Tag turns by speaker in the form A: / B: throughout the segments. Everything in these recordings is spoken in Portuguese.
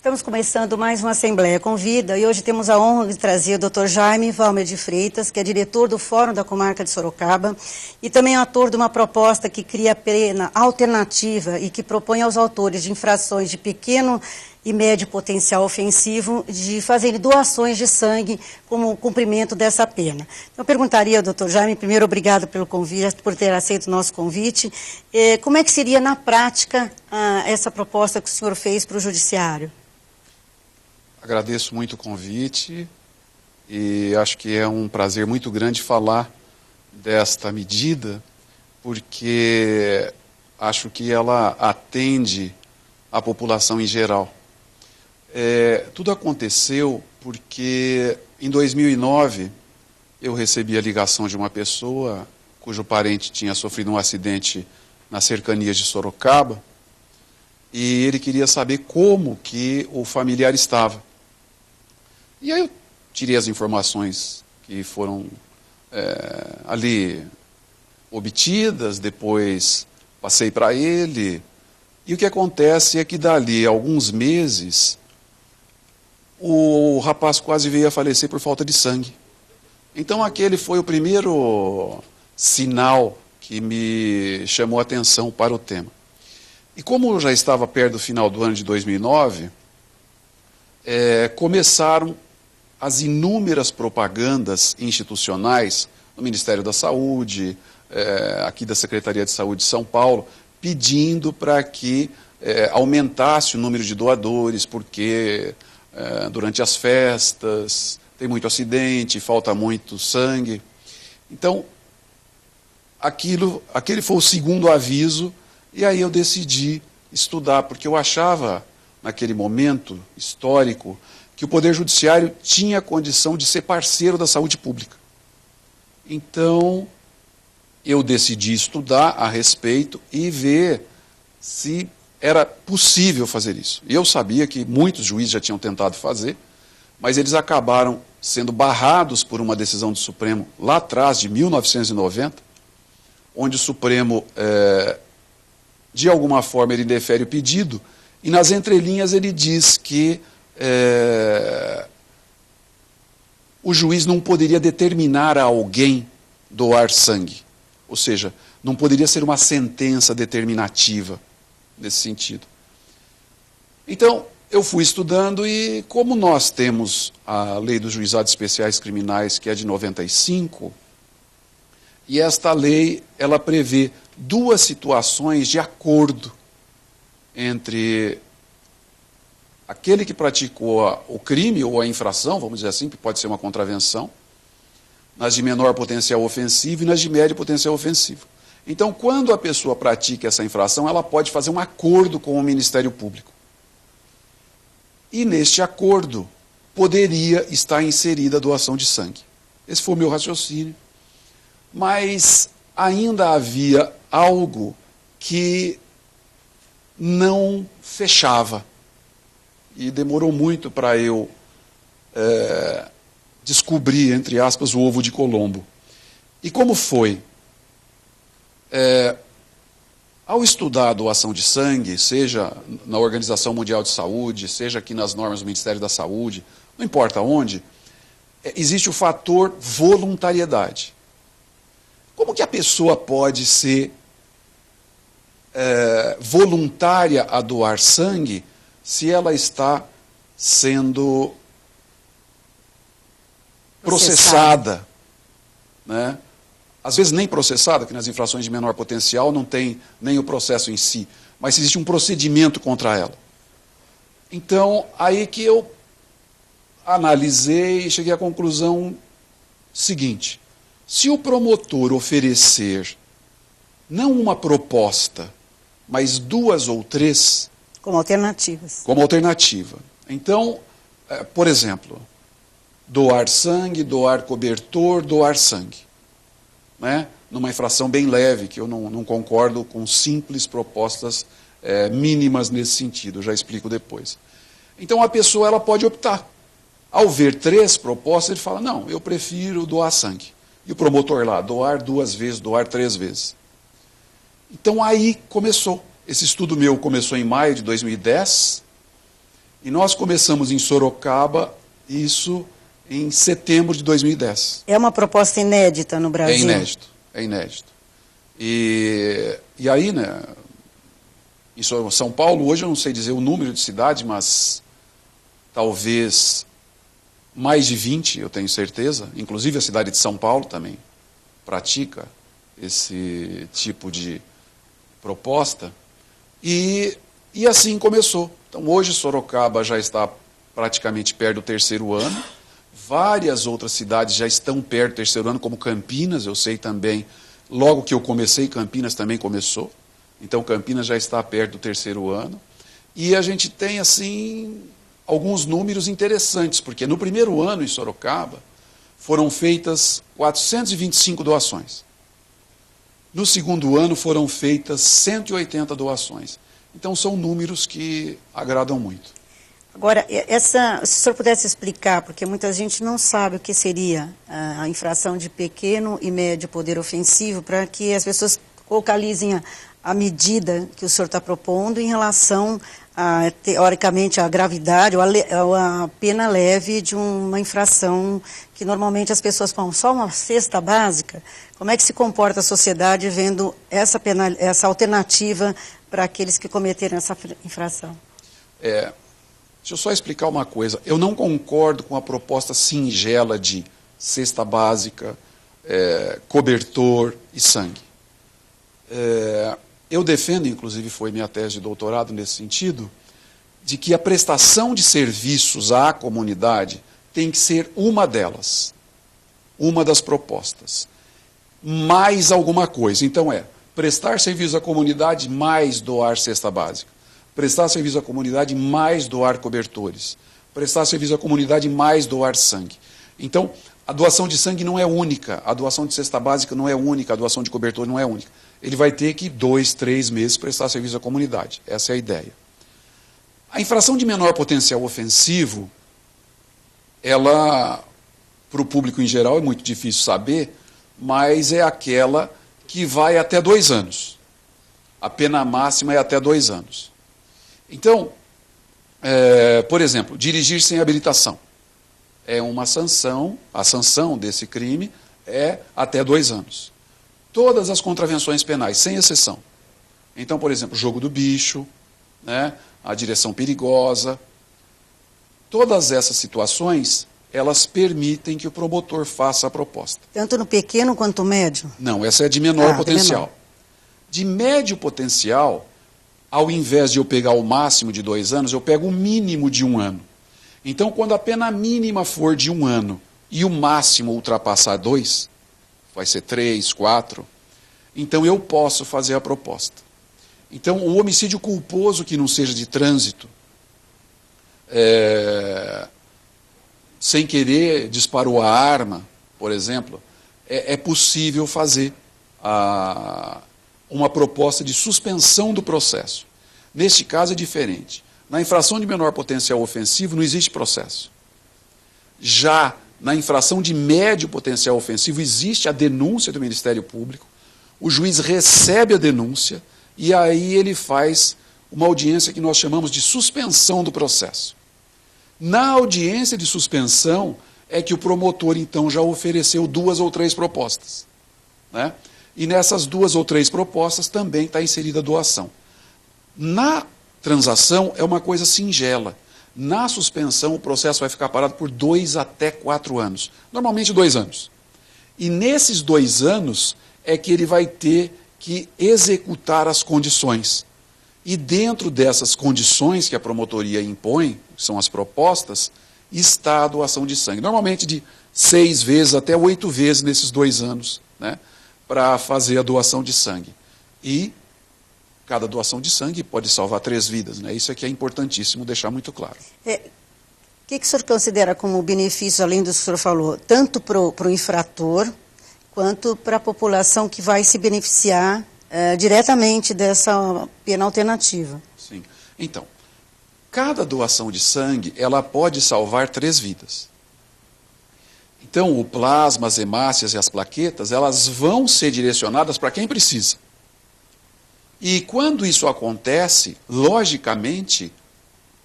A: Estamos começando mais uma Assembleia com Vida e hoje temos a honra de trazer o Dr. Jaime Valmer de Freitas, que é diretor do Fórum da Comarca de Sorocaba e também autor de uma proposta que cria a pena alternativa e que propõe aos autores de infrações de pequeno e médio potencial ofensivo de fazerem doações de sangue como cumprimento dessa pena. Então, eu perguntaria ao Dr. Jaime, primeiro, obrigado pelo convite, por ter aceito o nosso convite. Como é que seria, na prática, essa proposta que o senhor fez para o Judiciário?
B: Agradeço muito o convite e acho que é um prazer muito grande falar desta medida, porque acho que ela atende a população em geral. Tudo aconteceu porque em 2009 eu recebi a ligação de uma pessoa cujo parente tinha sofrido um acidente nas cercanias de Sorocaba e ele queria saber como que o familiar estava. E aí eu tirei as informações que foram ali obtidas, depois passei para ele, e o que acontece é que dali a alguns meses o rapaz quase veio a falecer por falta de sangue. Então aquele foi o primeiro sinal que me chamou a atenção para o tema. E como eu já estava perto do final do ano de 2009, começaram as inúmeras propagandas institucionais do Ministério da Saúde, aqui da Secretaria de Saúde de São Paulo, pedindo para que aumentasse o número de doadores, porque durante as festas tem muito acidente, falta muito sangue. Então, aquele foi o segundo aviso, e aí eu decidi estudar, porque eu achava, naquele momento histórico, que o Poder Judiciário tinha condição de ser parceiro da saúde pública. Então, eu decidi estudar a respeito e ver se era possível fazer isso. Eu sabia que muitos juízes já tinham tentado fazer, mas eles acabaram sendo barrados por uma decisão do Supremo lá atrás, de 1990, onde o Supremo, de alguma forma, ele indefere o pedido, e nas entrelinhas ele diz que o juiz não poderia determinar a alguém doar sangue. Ou seja, não poderia ser uma sentença determinativa nesse sentido. Então, eu fui estudando e como nós temos a Lei dos Juizados Especiais Criminais, que é de 95, e esta lei, ela prevê duas situações de acordo entre aquele que praticou o crime ou a infração, vamos dizer assim, que pode ser uma contravenção, nas de menor potencial ofensivo e nas de médio potencial ofensivo. Então, quando a pessoa pratica essa infração, ela pode fazer um acordo com o Ministério Público. E neste acordo, poderia estar inserida a doação de sangue. Esse foi o meu raciocínio. Mas ainda havia algo que não fechava. E demorou muito para eu descobrir, entre aspas, o ovo de Colombo. E como foi? Ao estudar a doação de sangue, seja na Organização Mundial de Saúde, seja aqui nas normas do Ministério da Saúde, não importa onde, existe o fator voluntariedade. Como que a pessoa pode ser voluntária a doar sangue se ela está sendo processada, né? Às vezes nem processada, que nas infrações de menor potencial não tem nem o processo em si, mas existe um procedimento contra ela. Então, aí que eu analisei e cheguei à conclusão seguinte: se o promotor oferecer não uma proposta, mas duas ou três...
A: Como alternativas.
B: Como alternativa. Então, por exemplo, doar sangue, doar cobertor, doar sangue. Né? Numa infração bem leve, que eu não concordo com simples propostas mínimas nesse sentido, eu já explico depois. Então a pessoa ela pode optar. Ao ver três propostas, ele fala, não, eu prefiro doar sangue. E o promotor lá, doar 2 vezes, doar 3 vezes. Então aí começou. Esse estudo meu começou em maio de 2010, E nós começamos em Sorocaba, isso em setembro de 2010.
A: É uma proposta inédita no Brasil?
B: É inédito. E aí, né, em São Paulo, hoje eu não sei dizer o número de cidades, mas talvez mais de 20, eu tenho certeza. Inclusive a cidade de São Paulo também pratica esse tipo de proposta. E assim começou. Então hoje Sorocaba já está praticamente perto do terceiro ano. Várias outras cidades já estão perto do terceiro ano, como Campinas, eu sei também. Logo que eu comecei, Campinas também começou. Então Campinas já está perto do terceiro ano. E a gente tem, assim, alguns números interessantes, porque no primeiro ano em Sorocaba foram feitas 425 doações. No segundo ano foram feitas 180 doações. Então são números que agradam muito.
A: Agora, se o senhor pudesse explicar, porque muita gente não sabe o que seria a infração de pequeno e médio poder ofensivo, para que as pessoas localizem a medida que o senhor está propondo em relação, teoricamente, à gravidade ou a pena leve de uma infração que normalmente as pessoas falam, só uma cesta básica. Como é que se comporta a sociedade vendo essa alternativa para aqueles que cometeram essa infração?
B: Deixa eu só explicar uma coisa. Eu não concordo com a proposta singela de cesta básica, cobertor e sangue. Eu defendo, inclusive foi minha tese de doutorado nesse sentido, de que a prestação de serviços à comunidade tem que ser uma delas, uma das propostas. Mais alguma coisa. Então prestar serviço à comunidade mais doar cesta básica. Prestar serviço à comunidade mais doar cobertores. Prestar serviço à comunidade mais doar sangue. Então, a doação de sangue não é única, a doação de cesta básica não é única, a doação de cobertor não é única. Ele vai ter que 2, 3 meses prestar serviço à comunidade. Essa é a ideia. A infração de menor potencial ofensivo, ela, para o público em geral, é muito difícil saber, mas é aquela que vai até 2 anos. A pena máxima é até 2 anos. Então, por exemplo, dirigir sem habilitação. É uma sanção, a sanção desse crime é até 2 anos. Todas as contravenções penais, sem exceção. Então, por exemplo, jogo do bicho, né, a direção perigosa. Todas essas situações, elas permitem que o promotor faça a proposta.
A: Tanto no pequeno quanto no médio? Não,
B: essa é de menor potencial. De médio potencial, ao invés de eu pegar o máximo de 2 anos, eu pego o mínimo de 1 ano. Então, quando a pena mínima for de 1 ano e o máximo ultrapassar 2, vai ser 3, 4, então eu posso fazer a proposta. Então, o homicídio culposo que não seja de trânsito, sem querer disparou a arma, por exemplo, é possível fazer uma proposta de suspensão do processo. Neste caso é diferente. Na infração de menor potencial ofensivo não existe processo. Já na infração de médio potencial ofensivo existe a denúncia do Ministério Público, o juiz recebe a denúncia e aí ele faz uma audiência que nós chamamos de suspensão do processo. Na audiência de suspensão é que o promotor então já ofereceu 2 ou 3 propostas, né? E nessas 2 ou 3 propostas também está inserida a doação. Na transação é uma coisa singela. Na suspensão o processo vai ficar parado por 2 até 4 anos. Normalmente 2 anos. E nesses 2 anos é que ele vai ter que executar as condições. E dentro dessas condições que a promotoria impõe, que são as propostas, está a doação de sangue. Normalmente de 6 vezes até 8 vezes nesses 2 anos, né, para fazer a doação de sangue. E cada doação de sangue pode salvar 3 vidas, né? Isso aqui é importantíssimo deixar muito claro. O
A: que o senhor considera como benefício, além do que o senhor falou, tanto para o infrator, quanto para a população que vai se beneficiar diretamente dessa pena alternativa?
B: Sim. Então, cada doação de sangue, ela pode salvar 3 vidas. Então, o plasma, as hemácias e as plaquetas, elas vão ser direcionadas para quem precisa. E quando isso acontece, logicamente,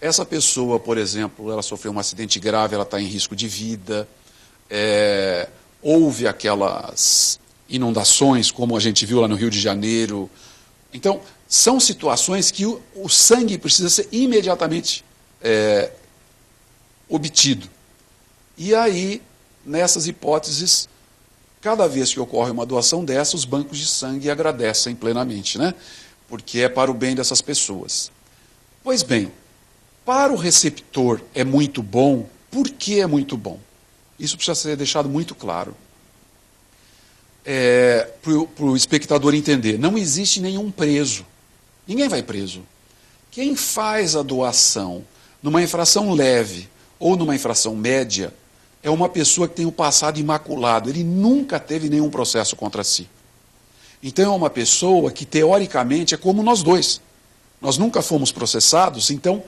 B: essa pessoa, por exemplo, ela sofreu um acidente grave, ela está em risco de vida, houve aquelas inundações, como a gente viu lá no Rio de Janeiro. Então, são situações que o sangue precisa ser imediatamente obtido. E aí, nessas hipóteses, cada vez que ocorre uma doação dessa, os bancos de sangue agradecem plenamente, né? Porque é para o bem dessas pessoas. Pois bem, para o receptor é muito bom. Por que é muito bom? Isso precisa ser deixado muito claro. Para o espectador entender, não existe nenhum preso. Ninguém vai preso. Quem faz a doação numa infração leve ou numa infração média é uma pessoa que tem o passado imaculado. Ele nunca teve nenhum processo contra si. Então é uma pessoa que, teoricamente, é como nós dois. Nós nunca fomos processados, então,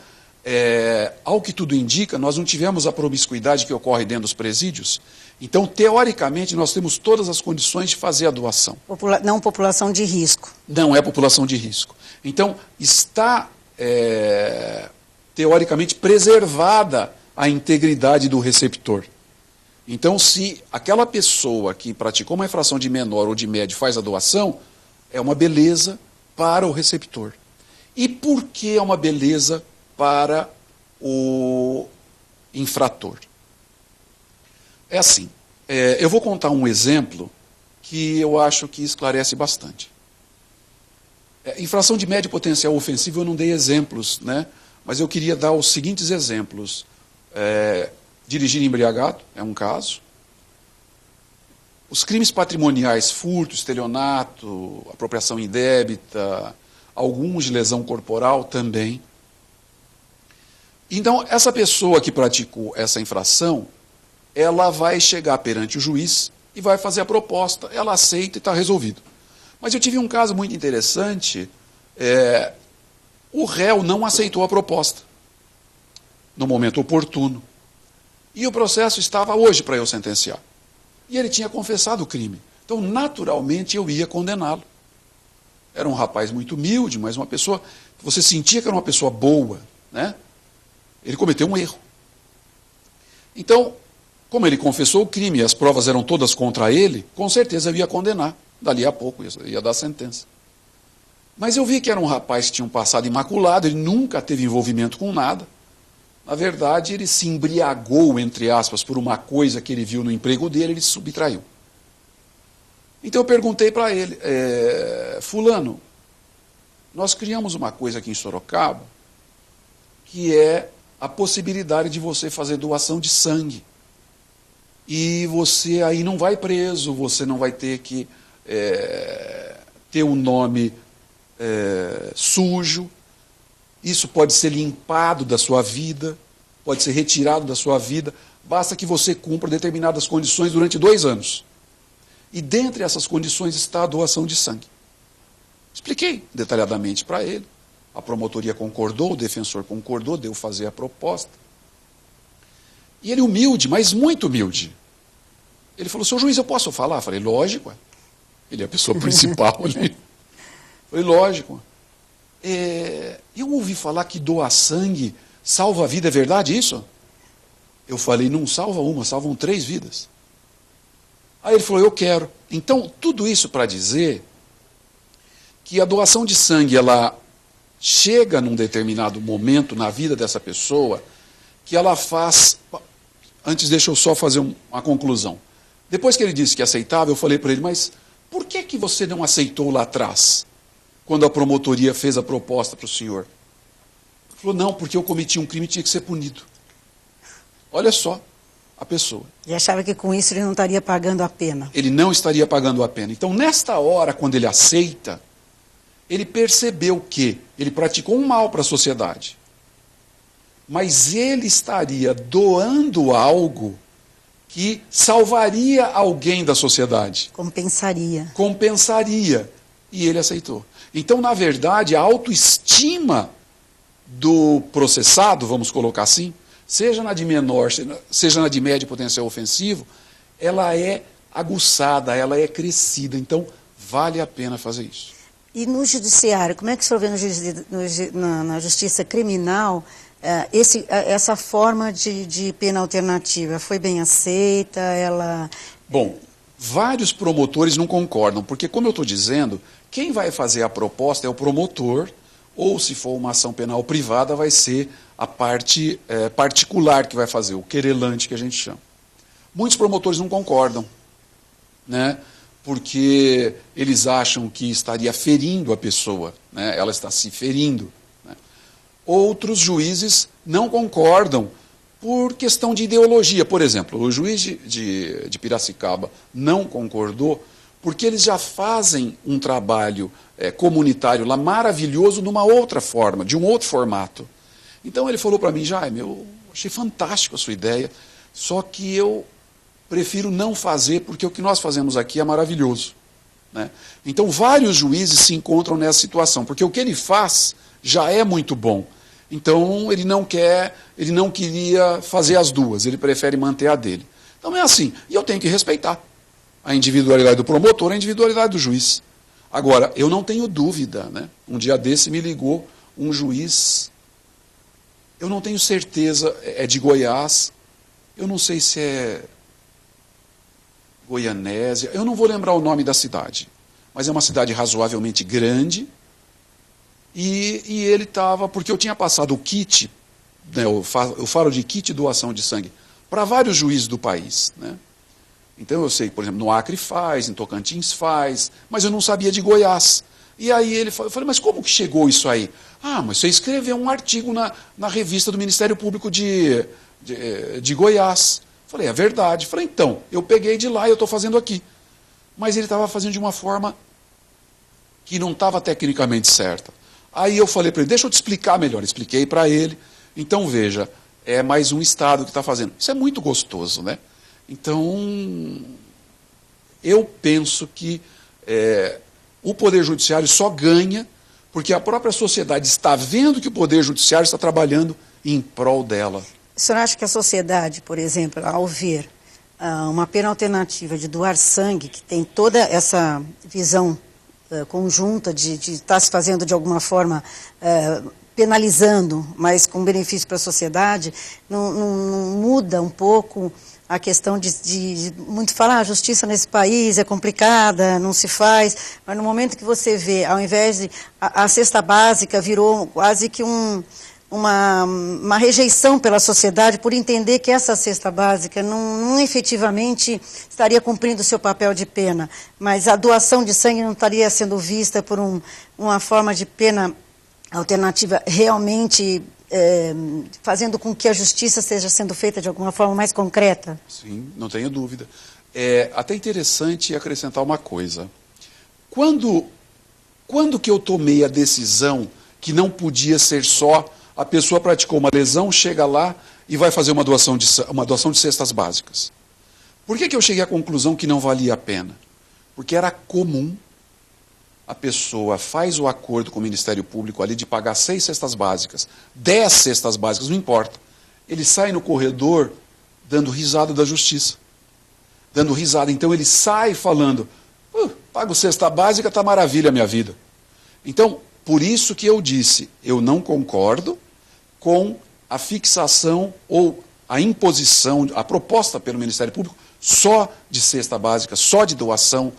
B: ao que tudo indica, nós não tivemos a promiscuidade que ocorre dentro dos presídios. Então, teoricamente, nós temos todas as condições de fazer a doação.
A: Não população de risco.
B: Não é população de risco. Então, está, teoricamente, preservada a integridade do receptor. Então, se aquela pessoa que praticou uma infração de menor ou de médio faz a doação, é uma beleza para o receptor. E por que é uma beleza para o infrator? É assim, eu vou contar um exemplo que eu acho que esclarece bastante. Infração de médio potencial ofensivo eu não dei exemplos, né? Mas eu queria dar os seguintes exemplos. Dirigir embriagado é um caso. Os crimes patrimoniais, furto, estelionato, apropriação indébita, alguns de lesão corporal também. Então, essa pessoa que praticou essa infração, ela vai chegar perante o juiz e vai fazer a proposta. Ela aceita e está resolvido. Mas eu tive um caso muito interessante. O réu não aceitou a proposta no momento oportuno. E o processo estava hoje para eu sentenciar. E ele tinha confessado o crime. Então, naturalmente, eu ia condená-lo. Era um rapaz muito humilde, mas uma pessoa... Você sentia que era uma pessoa boa, né? Ele cometeu um erro. Então, como ele confessou o crime e as provas eram todas contra ele, com certeza eu ia condenar. Dali a pouco ia dar sentença. Mas eu vi que era um rapaz que tinha um passado imaculado, ele nunca teve envolvimento com nada. Na verdade, ele se embriagou, entre aspas, por uma coisa que ele viu no emprego dele, ele se subtraiu. Então eu perguntei para ele, fulano, nós criamos uma coisa aqui em Sorocaba, que é a possibilidade de você fazer doação de sangue. E você aí não vai preso, você não vai ter que ter um nome sujo. Isso pode ser limpado da sua vida, pode ser retirado da sua vida, basta que você cumpra determinadas condições durante 2 anos. E dentre essas condições está a doação de sangue. Expliquei detalhadamente para ele, a promotoria concordou, o defensor concordou, deu fazer a proposta. E ele humilde, mas muito humilde. Ele falou, seu juiz, eu posso falar? Eu falei, lógico. Ele é a pessoa principal ali. Eu falei, lógico. Eu ouvi falar que doar sangue salva a vida, é verdade isso? Eu falei, não salva uma, salvam 3 vidas. Aí ele falou, eu quero. Então, tudo isso para dizer que a doação de sangue, ela chega num determinado momento na vida dessa pessoa, que ela faz... Antes, deixa eu só fazer uma conclusão. Depois que ele disse que aceitava, eu falei para ele, mas por que você não aceitou lá atrás? Quando a promotoria fez a proposta para o senhor. Ele falou, não, porque eu cometi um crime e tinha que ser punido. Olha só a pessoa.
A: E achava que com isso ele não estaria pagando a pena.
B: Ele não estaria pagando a pena. Então, nesta hora, quando ele aceita, ele percebeu que ele praticou um mal para a sociedade. Mas ele estaria doando algo que salvaria alguém da sociedade.
A: Compensaria.
B: Compensaria. E ele aceitou. Então, na verdade, a autoestima do processado, vamos colocar assim, seja na de menor, seja na de médio potencial ofensivo, ela é aguçada, ela é crescida. Então, vale a pena fazer isso.
A: E no judiciário, como é que o senhor vê na justiça criminal essa forma de pena alternativa foi bem aceita?
B: Bom, vários promotores não concordam, porque, como eu estou dizendo, quem vai fazer a proposta é o promotor, ou, se for uma ação penal privada, vai ser a parte particular que vai fazer, o querelante, que a gente chama. Muitos promotores não concordam, né? Porque eles acham que estaria ferindo a pessoa, né? Ela está se ferindo. Né? Outros juízes não concordam por questão de ideologia. Por exemplo, o juiz de Piracicaba não concordou porque eles já fazem um trabalho comunitário lá maravilhoso numa outra forma, de um outro formato. Então ele falou para mim, Jaime, eu achei fantástico a sua ideia, só que eu prefiro não fazer porque o que nós fazemos aqui é maravilhoso. Né? Então vários juízes se encontram nessa situação, porque o que ele faz já é muito bom. Então ele não queria fazer as duas, ele prefere manter a dele. Então é assim, e eu tenho que respeitar a individualidade do promotor, a individualidade do juiz. Agora, eu não tenho dúvida, né? Um dia desse me ligou um juiz, eu não tenho certeza, é de Goiás, eu não sei se é Goianésia, eu não vou lembrar o nome da cidade, mas é uma cidade razoavelmente grande, e ele estava, porque eu tinha passado o kit, né, eu falo de kit doação de sangue, para vários juízes do país, né? Então eu sei, por exemplo, no Acre faz, em Tocantins faz, mas eu não sabia de Goiás. E aí eu falei, mas como que chegou isso aí? Ah, mas você escreveu um artigo na revista do Ministério Público de Goiás. Falei, é verdade. Falei, então, eu peguei de lá e eu estou fazendo aqui. Mas ele estava fazendo de uma forma que não estava tecnicamente certa. Aí eu falei para ele, deixa eu te explicar melhor. Expliquei para ele. Então, veja, é mais um Estado que está fazendo. Isso é muito gostoso, né? Então, eu penso que o Poder Judiciário só ganha porque a própria sociedade está vendo que o Poder Judiciário está trabalhando em prol dela.
A: O senhor acha que a sociedade, por exemplo, ao ver uma pena alternativa de doar sangue, que tem toda essa visão conjunta de estar se fazendo de alguma forma penalizando, mas com benefício para a sociedade, não muda um pouco a questão de muito falar, a justiça nesse país é complicada, não se faz, mas no momento que você vê, ao invés de a cesta básica virou quase que uma rejeição pela sociedade por entender que essa cesta básica não efetivamente estaria cumprindo o seu papel de pena, mas a doação de sangue não estaria sendo vista por uma forma de pena alternativa realmente fazendo com que a justiça esteja sendo feita de alguma forma mais concreta?
B: Sim, não tenho dúvida. É até interessante acrescentar uma coisa. Quando que eu tomei a decisão que não podia ser só a pessoa praticou uma lesão, chega lá e vai fazer uma doação de cestas básicas? Por que eu cheguei à conclusão que não valia a pena? Porque era comum a pessoa faz o acordo com o Ministério Público ali de pagar 6 cestas básicas, 10 cestas básicas, não importa. Ele sai no corredor dando risada da justiça. Dando risada. Então ele sai falando, pago cesta básica, tá maravilha a minha vida. Então, por isso que eu disse, eu não concordo com a fixação ou a imposição, a proposta pelo Ministério Público só de cesta básica, só de doação.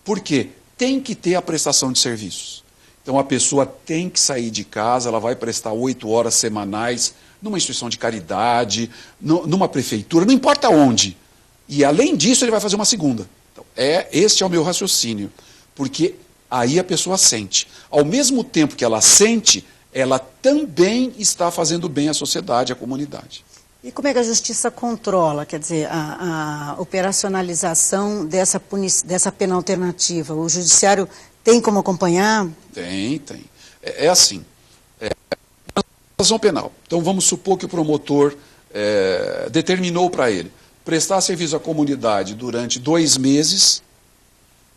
B: Por quê? Tem que ter a prestação de serviços. Então a pessoa tem que sair de casa, ela vai prestar 8 horas semanais numa instituição de caridade, numa prefeitura, não importa onde. E além disso ele vai fazer uma segunda. Então, este é o meu raciocínio, porque aí a pessoa sente. Ao mesmo tempo que ela sente, ela também está fazendo bem à sociedade, à comunidade.
A: E como é que a justiça controla, quer dizer, a operacionalização dessa pena alternativa? O judiciário tem como acompanhar?
B: Tem. É assim, ação penal. Então vamos supor que o promotor determinou para ele prestar serviço à comunidade durante 2 meses,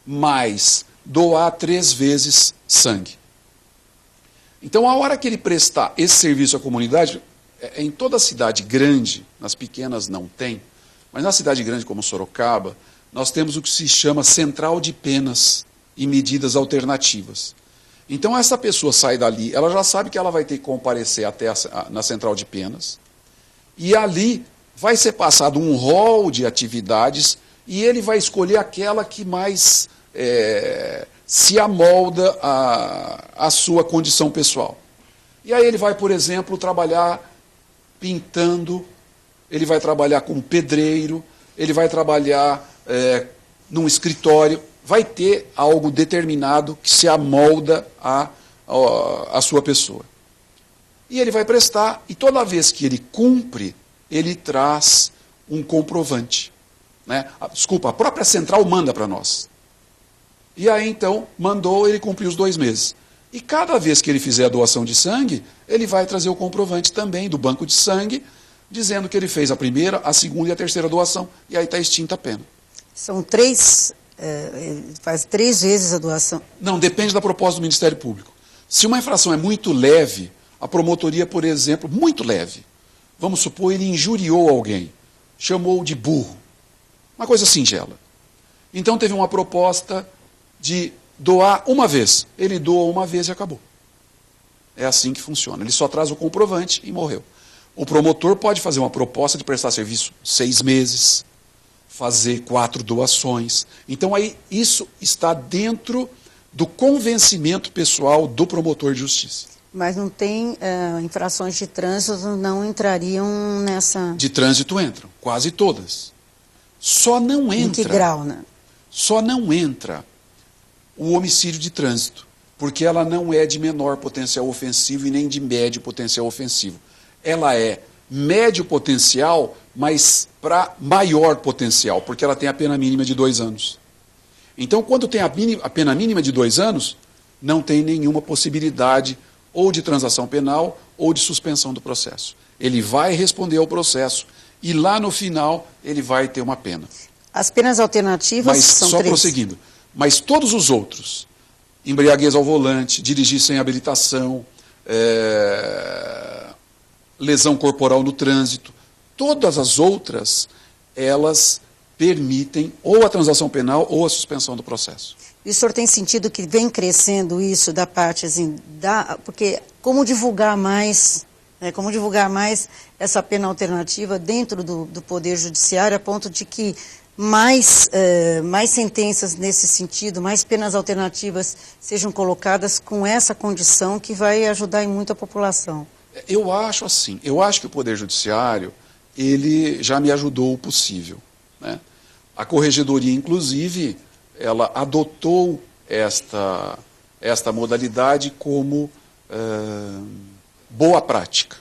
B: mais doar 3 vezes sangue. Então a hora que ele prestar esse serviço à comunidade, em toda cidade grande, nas pequenas não tem, mas na cidade grande como Sorocaba, nós temos o que se chama Central de Penas e Medidas Alternativas. Então essa pessoa sai dali, ela já sabe que ela vai ter que comparecer até na central de penas, e ali vai ser passado um rol de atividades e ele vai escolher aquela que mais se amolda à sua condição pessoal. E aí ele vai, por exemplo, trabalhar pintando, ele vai trabalhar como pedreiro, ele vai trabalhar num escritório, vai ter algo determinado que se amolda à sua pessoa. E ele vai prestar, e toda vez que ele cumpre, ele traz um comprovante. Né? Desculpa, a própria central manda para nós. E aí então, mandou, ele cumpriu os 2 meses. E cada vez que ele fizer a doação de sangue, ele vai trazer o comprovante também do banco de sangue, dizendo que ele fez a primeira, a segunda e a terceira doação, e aí está extinta a pena.
A: São 3, faz 3 vezes a doação?
B: Não, depende da proposta do Ministério Público. Se uma infração é muito leve, a promotoria, por exemplo, muito leve, vamos supor, ele injuriou alguém, chamou de burro, uma coisa singela. Então teve uma proposta de doar uma vez. Ele doa uma vez e acabou. É assim que funciona. Ele só traz o comprovante e morreu. O promotor pode fazer uma proposta de prestar serviço 6 meses, fazer 4 doações. Então aí isso está dentro do convencimento pessoal do promotor de justiça.
A: Mas não tem infrações de trânsito, não entrariam nessa...
B: De trânsito entram, quase todas. Só não entra...
A: Em que grau, né?
B: Só não entra o homicídio de trânsito, porque ela não é de menor potencial ofensivo e nem de médio potencial ofensivo. Ela é médio potencial, mas para maior potencial, porque ela tem a pena mínima de 2 anos. Então, quando tem a pena mínima de 2 anos, não tem nenhuma possibilidade ou de transação penal ou de suspensão do processo. Ele vai responder ao processo e lá no final ele vai ter uma pena.
A: As penas alternativas são 3.
B: Só prosseguindo. Mas todos os outros, embriaguez ao volante, dirigir sem habilitação, lesão corporal no trânsito, todas as outras, elas permitem ou a transação penal ou a suspensão do processo.
A: E o senhor tem sentido que vem crescendo isso da parte, assim, porque como divulgar mais essa pena alternativa dentro do Poder Judiciário, a ponto de que mais sentenças nesse sentido, mais penas alternativas sejam colocadas com essa condição que vai ajudar em muito a população?
B: Eu acho assim, eu acho que o Poder Judiciário, ele já me ajudou o possível, né? A Corregedoria, inclusive, ela adotou esta modalidade como boa prática.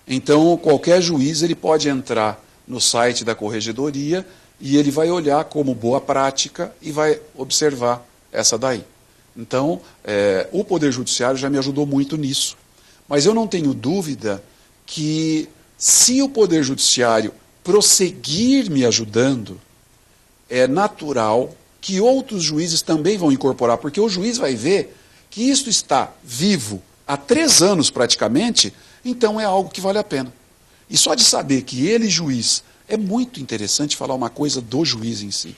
B: Então, qualquer juiz ele pode entrar no site da Corregedoria e ele vai olhar como boa prática e vai observar essa daí. Então, o Poder Judiciário já me ajudou muito nisso. Mas eu não tenho dúvida que, se o Poder Judiciário prosseguir me ajudando, é natural que outros juízes também vão incorporar, porque o juiz vai ver que isso está vivo há 3 anos praticamente, então é algo que vale a pena. E só de saber que ele, juiz, é muito interessante falar uma coisa do juiz em si.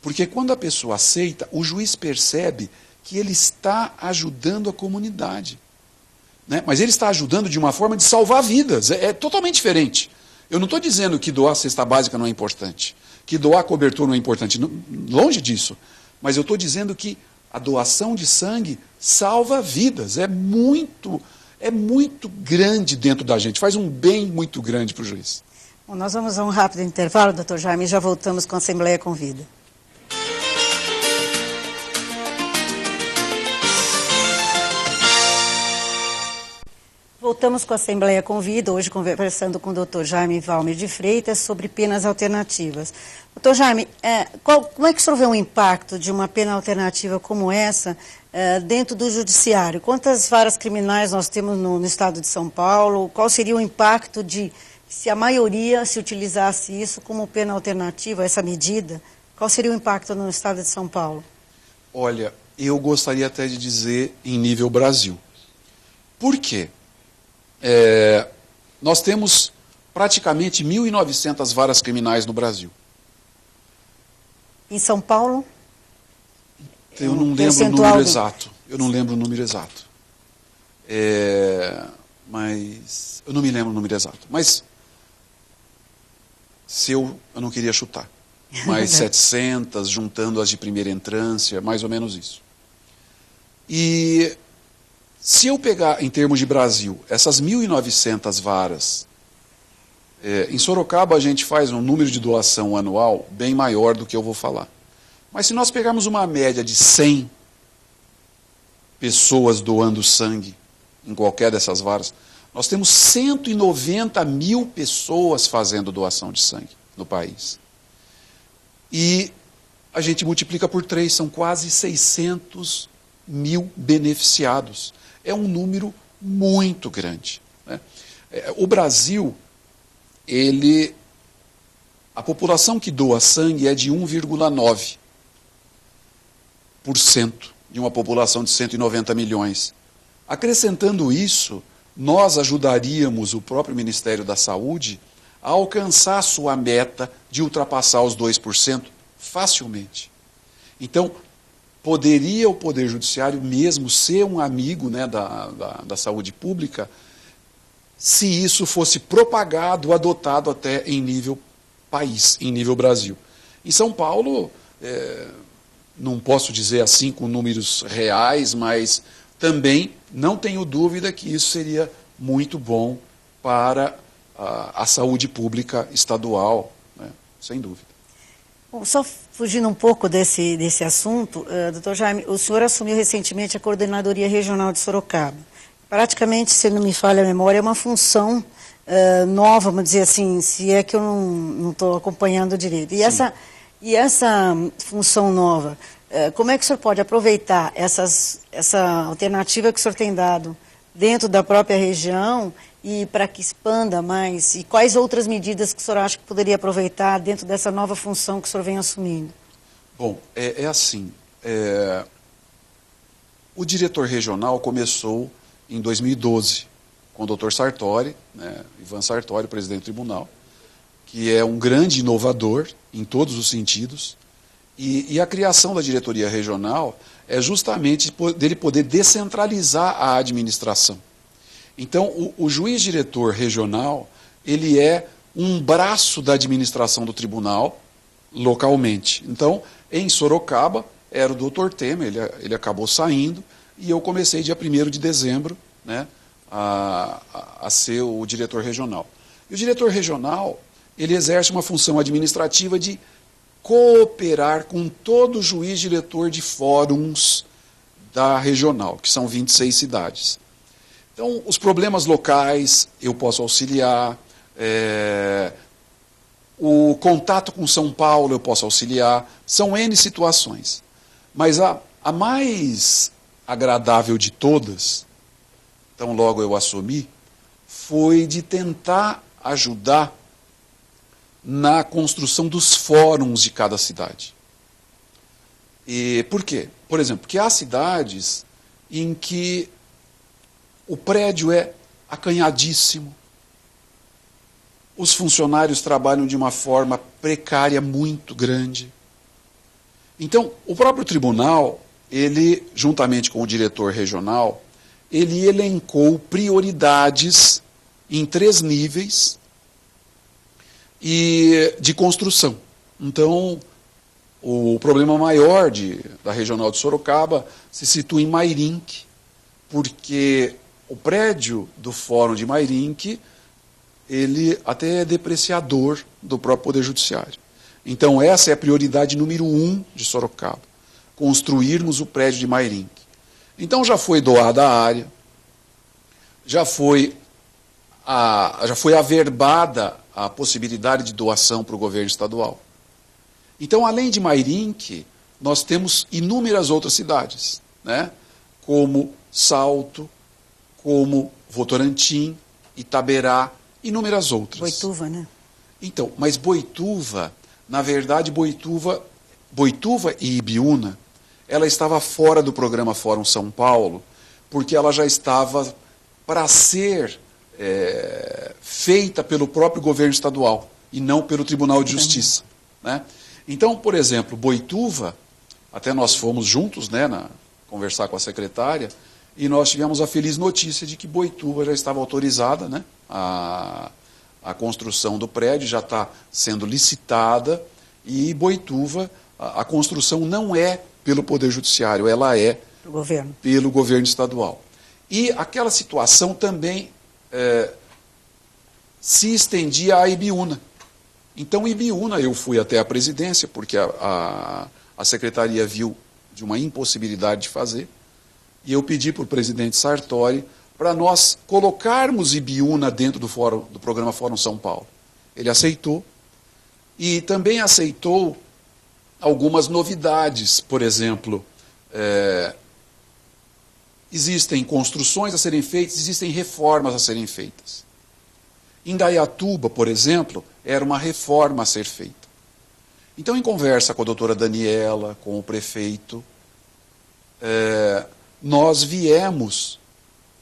B: Porque quando a pessoa aceita, o juiz percebe que ele está ajudando a comunidade. Né? Mas ele está ajudando de uma forma de salvar vidas. É totalmente diferente. Eu não estou dizendo que doar cesta básica não é importante, que doar cobertor não é importante, longe disso. Mas eu estou dizendo que a doação de sangue salva vidas. É muito grande dentro da gente, faz um bem muito grande para o juiz.
A: Bom, nós vamos a um rápido intervalo, doutor Jaime, e já voltamos com a Assembleia Convida. Voltamos com a Assembleia Convida, hoje conversando com o doutor Jaime Valmer de Freitas sobre penas alternativas. Doutor Jaime, como é que o senhor vê um impacto de uma pena alternativa como essa dentro do judiciário? Quantas varas criminais nós temos no estado de São Paulo? Qual seria o impacto se a maioria se utilizasse isso como pena alternativa, essa medida? Qual seria o impacto no estado de São Paulo?
B: Olha, eu gostaria até de dizer em nível Brasil. Por quê? Nós temos praticamente 1.900 varas criminais no Brasil.
A: Em São Paulo?
B: Eu não lembro o número exato. Eu não lembro o número exato. Mas eu não me lembro o número exato. Mas se eu não queria chutar. Mais 700, juntando as de primeira entrância, mais ou menos isso. E se eu pegar, em termos de Brasil, essas 1.900 varas, em Sorocaba a gente faz um número de doação anual bem maior do que eu vou falar. Mas se nós pegarmos uma média de 100 pessoas doando sangue em qualquer dessas varas, nós temos 190 mil pessoas fazendo doação de sangue no país. E a gente multiplica por 3, são quase 600 mil beneficiados. É um número muito grande, né? O Brasil, a população que doa sangue é de 1,9% de uma população de 190 milhões. Acrescentando isso, nós ajudaríamos o próprio Ministério da Saúde a alcançar a sua meta de ultrapassar os 2% facilmente. Então, poderia o Poder Judiciário mesmo ser um amigo, né, da saúde pública, se isso fosse propagado, adotado até em nível país, em nível Brasil. Em São Paulo, não posso dizer assim com números reais, mas também não tenho dúvida que isso seria muito bom para a saúde pública estadual, né? Sem dúvida.
A: Bom, só fugindo um pouco desse assunto, doutor Jaime, o senhor assumiu recentemente a Coordenadoria Regional de Sorocaba. Praticamente, se não me falha a memória, é uma função nova, vamos dizer assim, se é que eu não estou acompanhando direito. E essa função nova, como é que o senhor pode aproveitar essa alternativa que o senhor tem dado dentro da própria região e para que expanda mais? E quais outras medidas que o senhor acha que poderia aproveitar dentro dessa nova função que o senhor vem assumindo?
B: Bom, assim, o diretor regional começou em 2012, com o Dr. Sartori, né, Ivan Sartori, presidente do tribunal, que é um grande inovador em todos os sentidos, e a criação da diretoria regional é justamente dele poder descentralizar a administração. Então, o juiz diretor regional, ele é um braço da administração do tribunal localmente. Então, em Sorocaba, era o Dr. Temer, ele acabou saindo, e eu comecei dia 1º de dezembro, né, a ser o diretor regional. E o diretor regional, ele exerce uma função administrativa de cooperar com todo juiz diretor de fóruns da regional, que são 26 cidades. Então, os problemas locais eu posso auxiliar, o contato com São Paulo eu posso auxiliar, são N situações. Mas a mais agradável de todas, então logo eu assumi, foi de tentar ajudar na construção dos fóruns de cada cidade. E por quê? Por exemplo, porque há cidades em que o prédio é acanhadíssimo, os funcionários trabalham de uma forma precária muito grande. Então, o próprio tribunal, ele, juntamente com o diretor regional, ele elencou prioridades em 3 níveis de construção. Então, o problema maior da regional de Sorocaba se situa em Mairinque, porque o prédio do Fórum de Mairinque, ele até é depreciador do próprio Poder Judiciário. Então, essa é a prioridade número 1 de Sorocaba, construirmos o prédio de Mairinque. Então, já foi doada a área, já foi averbada a possibilidade de doação para o governo estadual. Então, além de Mairinque, nós temos inúmeras outras cidades, né? Como Salto, como Votorantim, Itaberá, inúmeras outras.
A: Boituva, né?
B: Então, mas Boituva, na verdade, Boituva e Ibiúna, ela estava fora do programa Fórum São Paulo, porque ela já estava para ser feita pelo próprio governo estadual e não pelo Tribunal de Justiça, né? Então, por exemplo, Boituva, Até nós fomos juntos, né, conversar com a secretária, e nós tivemos a feliz notícia de que Boituva já estava autorizada, né, a construção do prédio, já está sendo licitada, e Boituva, a construção não é pelo Poder Judiciário, ela é pelo governo estadual. E aquela situação também se estendia à Ibiúna. Então, Ibiúna, eu fui até a presidência, porque a secretaria viu de uma impossibilidade de fazer, e eu pedi para o presidente Sartori para nós colocarmos Ibiúna dentro do programa Fórum São Paulo. Ele aceitou, e também aceitou algumas novidades. Por exemplo, existem construções a serem feitas, existem reformas a serem feitas. Indaiatuba, por exemplo, era uma reforma a ser feita. Então, em conversa com a doutora Daniela, com o prefeito, nós viemos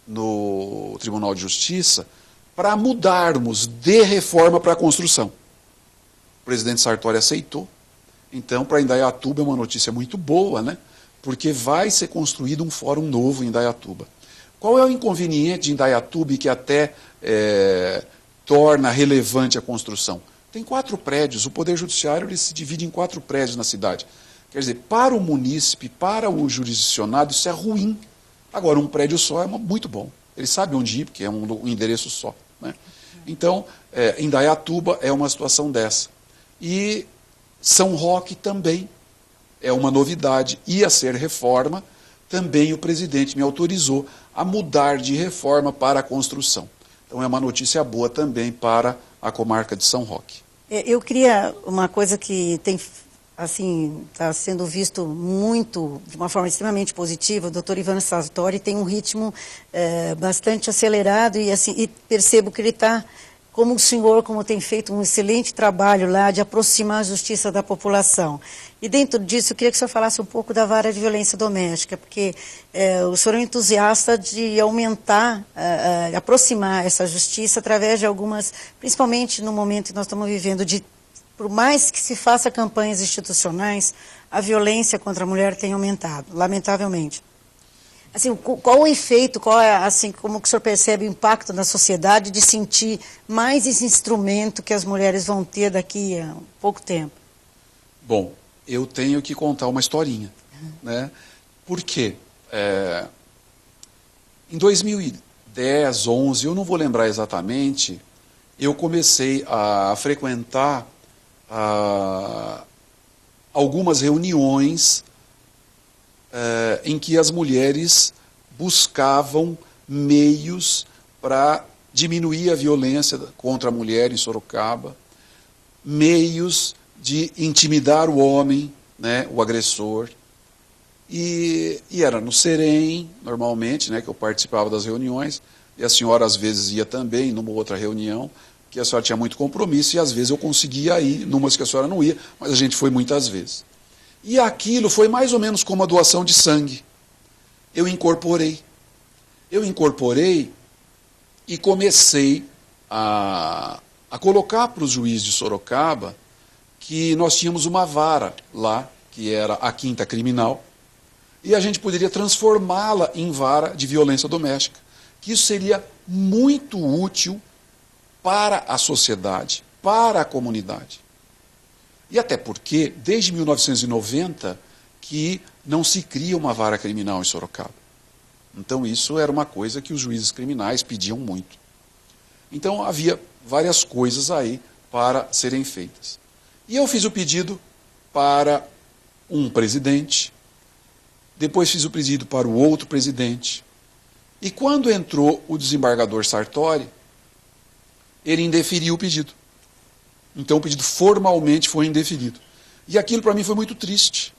B: no Tribunal de Justiça para mudarmos de reforma para construção. O presidente Sartori aceitou. Então, para Indaiatuba é uma notícia muito boa, né? Porque vai ser construído um fórum novo em Indaiatuba. Qual é o inconveniente de Indaiatuba e que até torna relevante a construção? Tem 4 prédios, o Poder Judiciário ele se divide em 4 prédios na cidade. Quer dizer, para o munícipe, para o jurisdicionado, isso é ruim. Agora, um prédio só é muito bom. Ele sabe onde ir, porque é um endereço só, né? Então, Indaiatuba é uma situação dessa. E São Roque também é uma novidade. Ia ser reforma, também o presidente me autorizou a mudar de reforma para a construção. Então é uma notícia boa também para a comarca de São Roque.
A: Eu queria uma coisa que tem, assim, está sendo visto muito, de uma forma extremamente positiva. O doutor Ivan Sartori tem um ritmo bastante acelerado e, assim, e percebo que ele está, como o senhor, como tem feito um excelente trabalho lá de aproximar a justiça da população. E dentro disso, eu queria que o senhor falasse um pouco da vara de violência doméstica, porque o senhor é um entusiasta de aumentar, aproximar essa justiça através de algumas, principalmente no momento que nós estamos vivendo, por mais que se faça campanhas institucionais, a violência contra a mulher tem aumentado, lamentavelmente. Assim, qual o efeito, assim, como que o senhor percebe o impacto na sociedade de sentir mais esse instrumento que as mulheres vão ter daqui a pouco tempo?
B: Bom, eu tenho que contar uma historinha, né? Por quê? Em 2010, 11, eu não vou lembrar exatamente, eu comecei a frequentar algumas reuniões em que as mulheres buscavam meios para diminuir a violência contra a mulher em Sorocaba, meios de intimidar o homem, né, o agressor. E era no Serem, normalmente, né, que eu participava das reuniões, e a senhora às vezes ia também numa outra reunião, que a senhora tinha muito compromisso, e às vezes eu conseguia ir, numas que a senhora não ia, mas a gente foi muitas vezes. E aquilo foi mais ou menos como a doação de sangue. Eu incorporei e comecei a colocar para os juízes de Sorocaba que nós tínhamos uma vara lá, que era a 5ª Criminal, e a gente poderia transformá-la em vara de violência doméstica. Que isso seria muito útil para a sociedade, para a comunidade. E até porque, desde 1990, que não se cria uma vara criminal em Sorocaba. Então isso era uma coisa que os juízes criminais pediam muito. Então havia várias coisas aí para serem feitas. E eu fiz o pedido para um presidente, depois fiz o pedido para o outro presidente, e quando entrou o desembargador Sartori, ele indeferiu o pedido. Então o pedido formalmente foi indeferido. E aquilo para mim foi muito triste,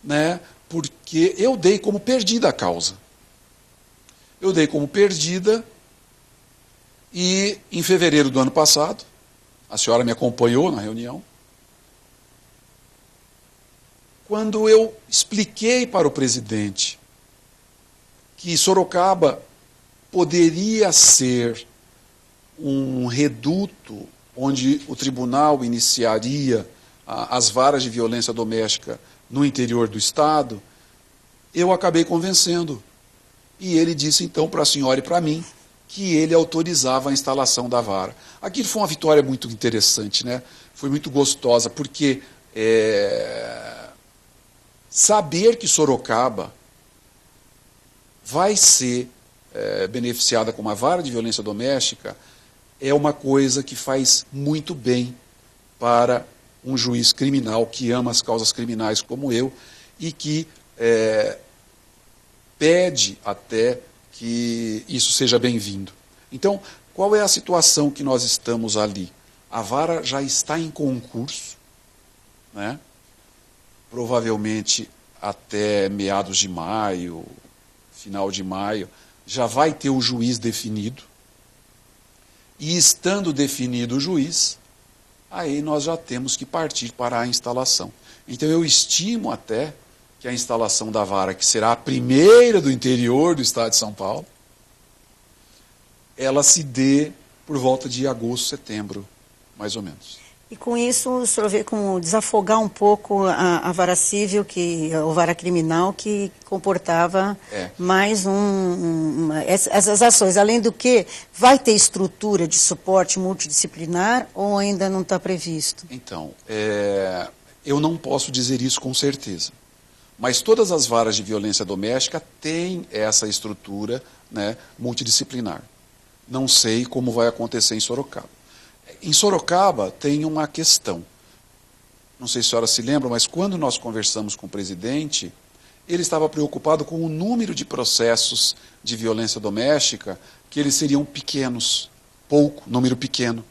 B: né? Porque eu dei como perdida a causa. Eu dei como perdida e em fevereiro do ano passado, a senhora me acompanhou na reunião, quando eu expliquei para o presidente que Sorocaba poderia ser um reduto onde o tribunal iniciaria as varas de violência doméstica no interior do estado, eu acabei convencendo. E ele disse então para a senhora e para mim que ele autorizava a instalação da vara. Aquilo foi uma vitória muito interessante, né? Foi muito gostosa, porque saber que Sorocaba vai ser beneficiada com uma vara de violência doméstica é uma coisa que faz muito bem para um juiz criminal que ama as causas criminais como eu e que pede até que isso seja bem-vindo. Então, qual é a situação que nós estamos ali? A vara já está em concurso, né? Provavelmente até meados de maio, final de maio, já vai ter o juiz definido. E estando definido o juiz, aí nós já temos que partir para a instalação. Então eu estimo até que a instalação da vara, que será a primeira do interior do estado de São Paulo, ela se dê por volta de agosto, setembro, mais ou menos.
A: E com isso, o senhor vê como desafogar um pouco a vara civil, ou vara criminal, que comportava mais essas ações. Além do que, vai ter estrutura de suporte multidisciplinar ou ainda não está previsto?
B: Então, eu não posso dizer isso com certeza. Mas todas as varas de violência doméstica têm essa estrutura, né, multidisciplinar. Não sei como vai acontecer em Sorocaba. Em Sorocaba tem uma questão. Não sei se a senhora se lembra, mas quando nós conversamos com o presidente, ele estava preocupado com o número de processos de violência doméstica, que eles seriam pequenos, número pequeno.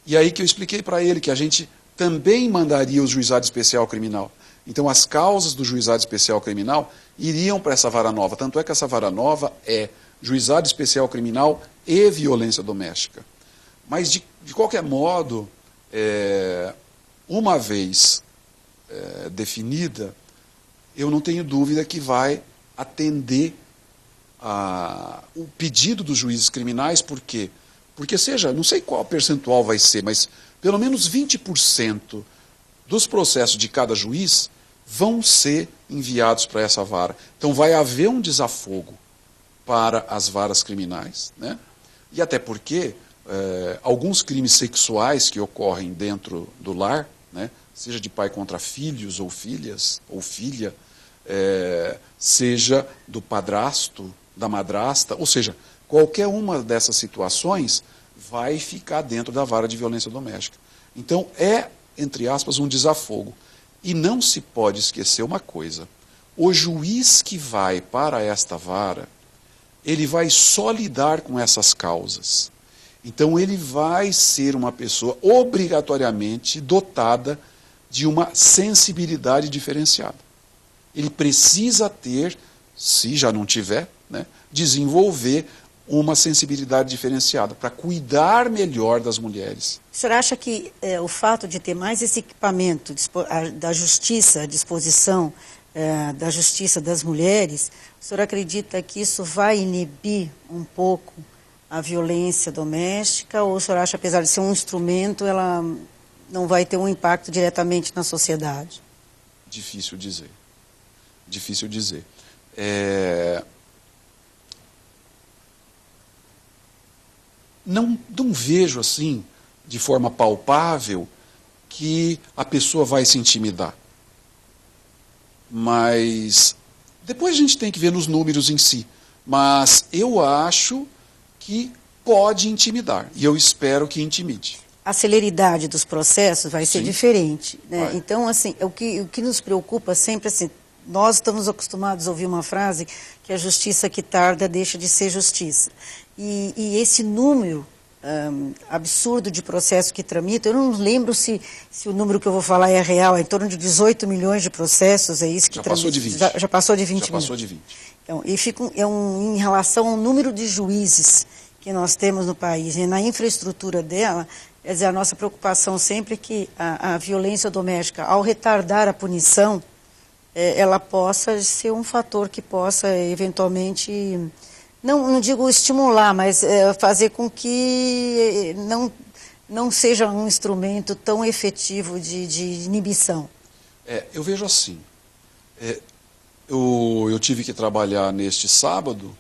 B: E aí que eu expliquei para ele que a gente também mandaria o juizado especial criminal. Então as causas do juizado especial criminal iriam para essa vara nova. Tanto é que essa vara nova é juizado especial criminal e violência doméstica. Mas de qualquer modo, uma vez definida, eu não tenho dúvida que vai atender o pedido dos juízes criminais. Por quê? Porque não sei qual percentual vai ser, mas pelo menos 20% dos processos de cada juiz vão ser enviados para essa vara. Então vai haver um desafogo para as varas criminais, né? E até porque alguns crimes sexuais que ocorrem dentro do lar, né, seja de pai contra filhos ou filhas, ou filha, seja do padrasto, da madrasta, ou seja, qualquer uma dessas situações vai ficar dentro da vara de violência doméstica. Então entre aspas, um desafogo. E não se pode esquecer uma coisa: o juiz que vai para esta vara, ele vai só lidar com essas causas. Então ele vai ser uma pessoa obrigatoriamente dotada de uma sensibilidade diferenciada. Ele precisa ter, se já não tiver, né, desenvolver uma sensibilidade diferenciada para cuidar melhor das mulheres.
A: O senhor acha que o fato de ter mais esse equipamento da justiça à disposição da justiça das mulheres, o senhor acredita que isso vai inibir um pouco a violência doméstica, ou o senhor acha, apesar de ser um instrumento, ela não vai ter um impacto diretamente na sociedade?
B: Difícil dizer. Difícil dizer. Não vejo assim, de forma palpável, que a pessoa vai se intimidar. Mas depois a gente tem que ver nos números em si. Mas eu acho que pode intimidar, e eu espero que intimide.
A: A celeridade dos processos vai ser diferente, né?
B: Vai.
A: Então, assim, o que nos preocupa sempre, assim, nós estamos acostumados a ouvir uma frase que a justiça que tarda deixa de ser justiça. E esse número absurdo de processos que tramitam, eu não lembro se o número que eu vou falar é real, é em torno de 18 milhões de processos, é isso que
B: já passou de 20.
A: Já passou de 20
B: Já passou de 20.
A: Então, e em relação ao número de juízes que nós temos no país e na infraestrutura dela, quer dizer, a nossa preocupação sempre é que a violência doméstica, ao retardar a punição, ela possa ser um fator que possa eventualmente, não digo estimular, mas fazer com que não seja um instrumento tão efetivo de inibição.
B: Eu vejo assim, Eu tive que trabalhar neste sábado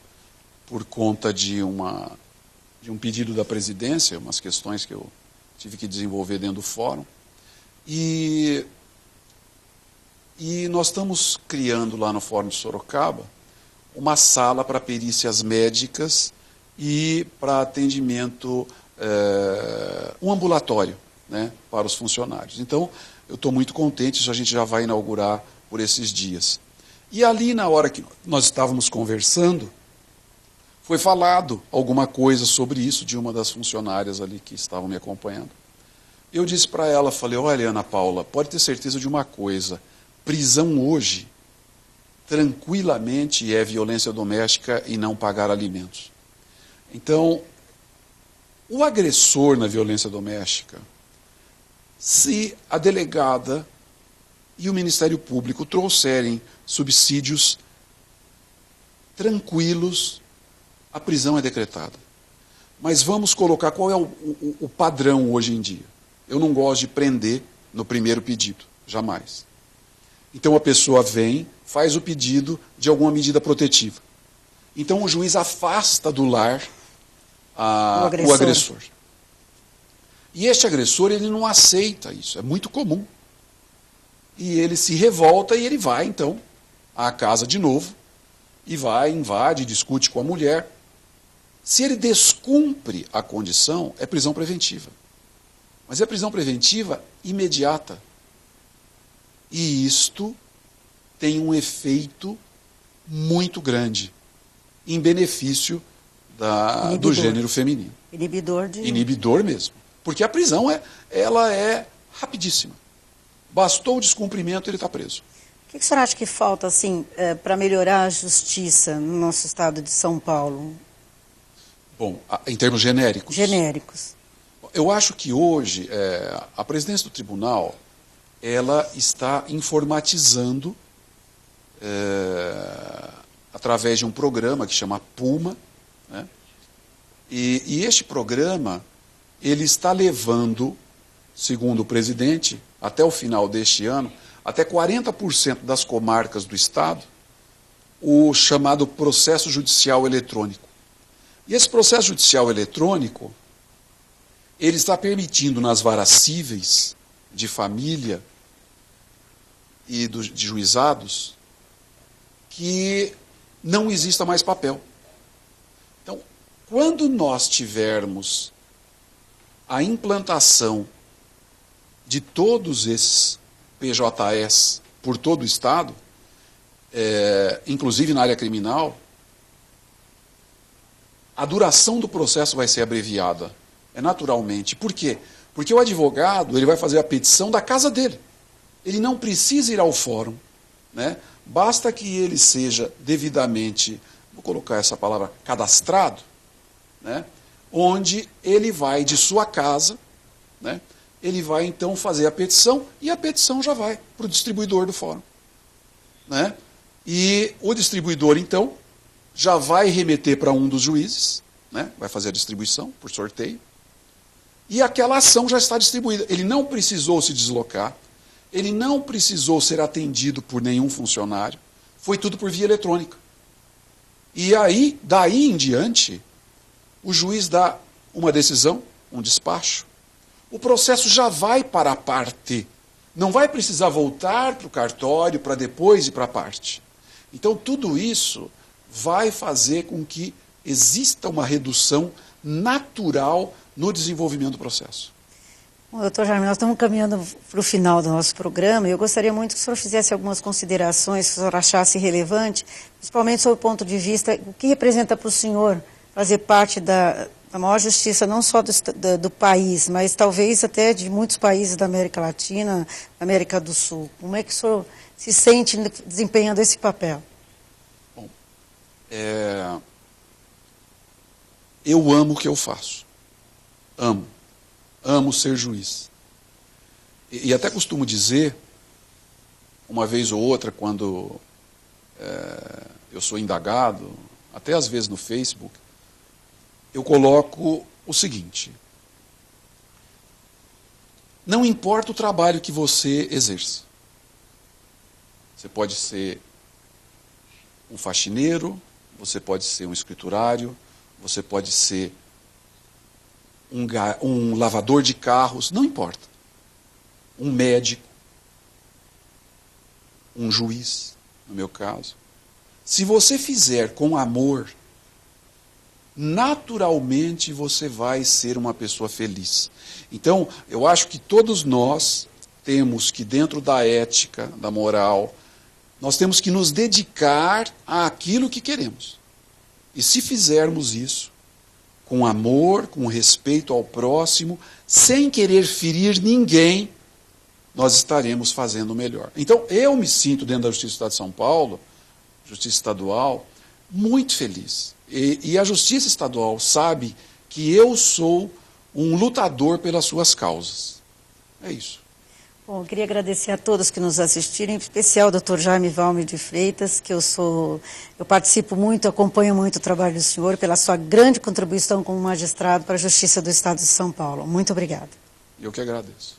B: por conta de um pedido da presidência, umas questões que eu tive que desenvolver dentro do fórum. E nós estamos criando lá no Fórum de Sorocaba uma sala para perícias médicas e para atendimento, um ambulatório, né, para os funcionários. Então, eu estou muito contente, isso a gente já vai inaugurar por esses dias. E ali, na hora que nós estávamos conversando, foi falado alguma coisa sobre isso de uma das funcionárias ali que estavam me acompanhando. Eu disse para ela, falei, olha, Ana Paula, pode ter certeza de uma coisa, prisão hoje, tranquilamente é violência doméstica e não pagar alimentos. Então, o agressor na violência doméstica, se a delegada e o Ministério Público trouxerem subsídios tranquilos, a prisão é decretada. Mas vamos colocar qual é o padrão hoje em dia. Eu não gosto de prender no primeiro pedido, jamais. Então a pessoa vem, faz o pedido de alguma medida protetiva. Então o juiz afasta do lar o agressor. E este agressor, ele não aceita isso, é muito comum. E ele se revolta e ele vai, então, à casa de novo, e vai, invade, discute com a mulher. Se ele descumpre a condição, é prisão preventiva. Mas é prisão preventiva imediata. E isto tem um efeito muito grande em benefício do gênero feminino. Inibidor mesmo. Porque a prisão ela é rapidíssima. Bastou o descumprimento, ele está preso.
A: O que o senhor acha que falta assim, para melhorar a justiça no nosso estado de São Paulo?
B: Bom, em termos genéricos.
A: Genéricos.
B: Eu acho que hoje a presidência do tribunal ela está informatizando através de um programa que chama Puma, né? E este programa ele está levando, segundo o presidente, até o final deste ano, até 40% das comarcas do estado, o chamado processo judicial eletrônico. E esse processo judicial eletrônico, ele está permitindo nas varas cíveis de família e de juizados que não exista mais papel. Então, quando nós tivermos a implantação de todos esses PJS por todo o estado, inclusive na área criminal, a duração do processo vai ser abreviada, naturalmente. Por quê? Porque o advogado ele vai fazer a petição da casa dele. Ele não precisa ir ao fórum, né? Basta que ele seja devidamente, vou colocar essa palavra, cadastrado, né? Onde ele vai de sua casa, né? Ele vai então fazer a petição e a petição já vai para o distribuidor do fórum, né? E o distribuidor então já vai remeter para um dos juízes, né? Vai fazer a distribuição por sorteio, e aquela ação já está distribuída. Ele não precisou se deslocar, ele não precisou ser atendido por nenhum funcionário, foi tudo por via eletrônica. E aí, daí em diante, o juiz dá uma decisão, um despacho, o processo já vai para a parte, não vai precisar voltar para o cartório para depois ir para a parte. Então tudo isso vai fazer com que exista uma redução natural no desenvolvimento do processo.
A: Bom, doutor Jaime, nós estamos caminhando para o final do nosso programa e eu gostaria muito que o senhor fizesse algumas considerações, que o senhor achasse relevante, principalmente sob o ponto de vista, o que representa para o senhor fazer parte da maior justiça, não só do país, mas talvez até de muitos países da América Latina, da América do Sul. Como é que o senhor se sente desempenhando esse papel?
B: Bom, eu amo o que eu faço. Amo ser juiz. E até costumo dizer, uma vez ou outra, quando eu sou indagado, até às vezes no Facebook, eu coloco o seguinte: não importa o trabalho que você exerça. Você pode ser um faxineiro, você pode ser um escriturário, você pode ser um lavador de carros, não importa. Um médico, um juiz, no meu caso. Se você fizer com amor, naturalmente você vai ser uma pessoa feliz. Então, eu acho que todos nós temos que, dentro da ética, da moral, nós temos que nos dedicar àquilo que queremos. E se fizermos isso, com amor, com respeito ao próximo, sem querer ferir ninguém, nós estaremos fazendo o melhor. Então, eu me sinto, dentro da Justiça do Estado de São Paulo, Justiça Estadual, muito feliz. E a Justiça Estadual sabe que eu sou um lutador pelas suas causas. É isso.
A: Bom, eu queria agradecer a todos que nos assistiram, em especial ao Dr. Jaime Valmer de Freitas, que eu participo muito, acompanho muito o trabalho do senhor, pela sua grande contribuição como magistrado para a Justiça do Estado de São Paulo. Muito obrigada.
B: Eu que agradeço.